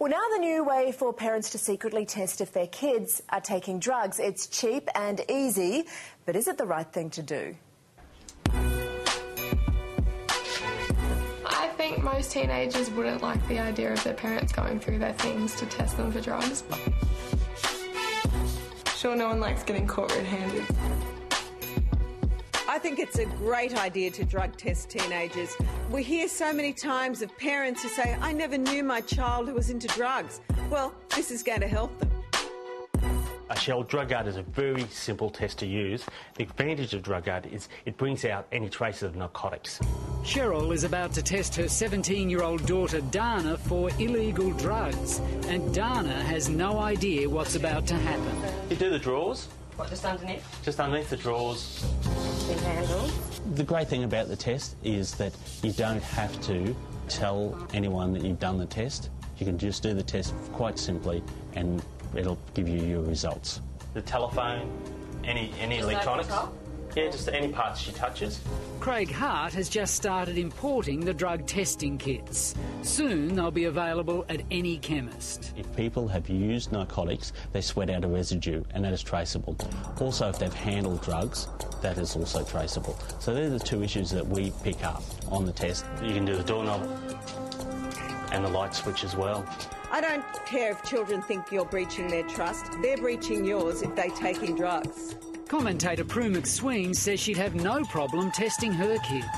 Well, now the new way for parents to secretly test if their kids are taking drugs. It's cheap and easy, but is it the right thing to do? I think most teenagers wouldn't like the idea of their parents going through their things to test them for drugs. Sure, no one likes getting caught red-handed. I think it's a great idea to drug test teenagers. We hear so many times of parents who say, I never knew my child who was into drugs. Well, this is going to help them. Cheryl, DrugGuard is a very simple test to use. The advantage of DrugGuard is it brings out any traces of narcotics. Cheryl is about to test her 17-year-old daughter Dana for illegal drugs, and Dana has no idea what's about to happen. You do the drawers. What, just underneath? Just underneath the drawers. Big handle. The great thing about the test is that you don't have to tell anyone that you've done the test. You can just do the test quite simply and it'll give you your results. The telephone, any electronics. Yeah, just any parts she touches. Craig Hart has just started importing the drug testing kits. Soon they'll be available at any chemist. If people have used narcotics, they sweat out a residue, and that is traceable. Also, if they've handled drugs, that is also traceable. So they're the two issues that we pick up on the test. You can do the doorknob and the light switch as well. I don't care if children think you're breaching their trust. They're breaching yours if they're taking drugs. Commentator Prue McSween says she'd have no problem testing her kids.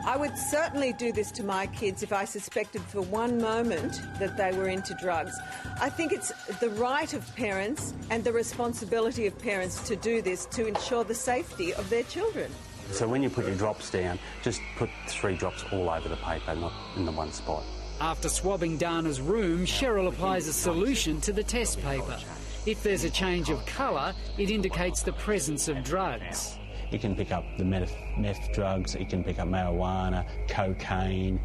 I would certainly do this to my kids if I suspected for one moment that they were into drugs. I think it's the right of parents and the responsibility of parents to do this to ensure the safety of their children. So when you put your drops down, just put 3 drops all over the paper, not in the one spot. After swabbing Dana's room, Cheryl applies a solution to the test paper. If there's a change of colour, it indicates the presence of drugs. You can pick up the meth drugs, you can pick up marijuana, cocaine.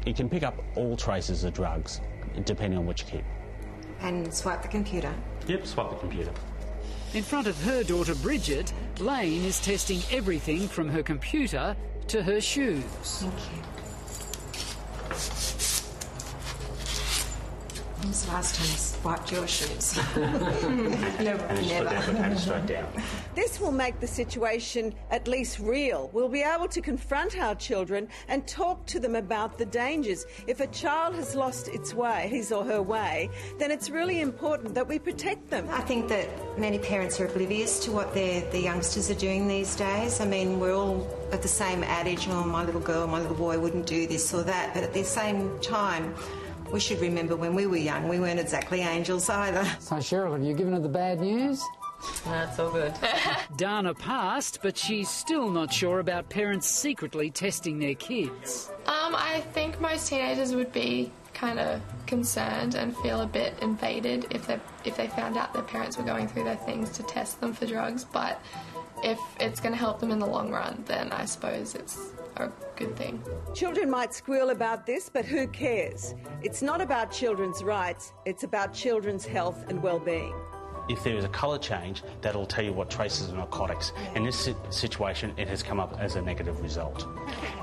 You can pick up all traces of drugs, depending on which kit. And swipe the computer. Yep, swipe the computer. In front of her daughter Bridget, Lane is testing everything from her computer to her shoes. Thank you. When was the last time you swiped your shoes? Never. And straight down. This will make the situation at least real. We'll be able to confront our children and talk to them about the dangers. If a child has lost its way, his or her way, then it's really important that we protect them. I think that many parents are oblivious to what the youngsters are doing these days. I mean, we're all at the same adage, oh, my little girl, my little boy wouldn't do this or that, but at the same time, we should remember when we were young, we weren't exactly angels either. So, Cheryl, have you given her the bad news? No, it's all good. Dana passed, but she's still not sure about parents secretly testing their kids. I think most teenagers would be kind of concerned and feel a bit invaded if they found out their parents were going through their things to test them for drugs, but if it's going to help them in the long run, then I suppose it's a good thing. Children might squeal about this, but who cares? It's not about children's rights, it's about children's health and well-being. If there is a colour change, that'll tell you what traces of narcotics. In this situation, it has come up as a negative result.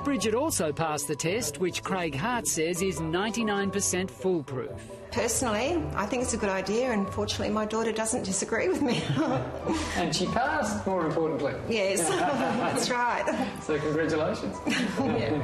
Bridget also passed the test, which Craig Hart says is 99% foolproof. Personally, I think it's a good idea, and fortunately my daughter doesn't disagree with me. And she passed, more importantly. Yes, that's right. So congratulations. Yeah.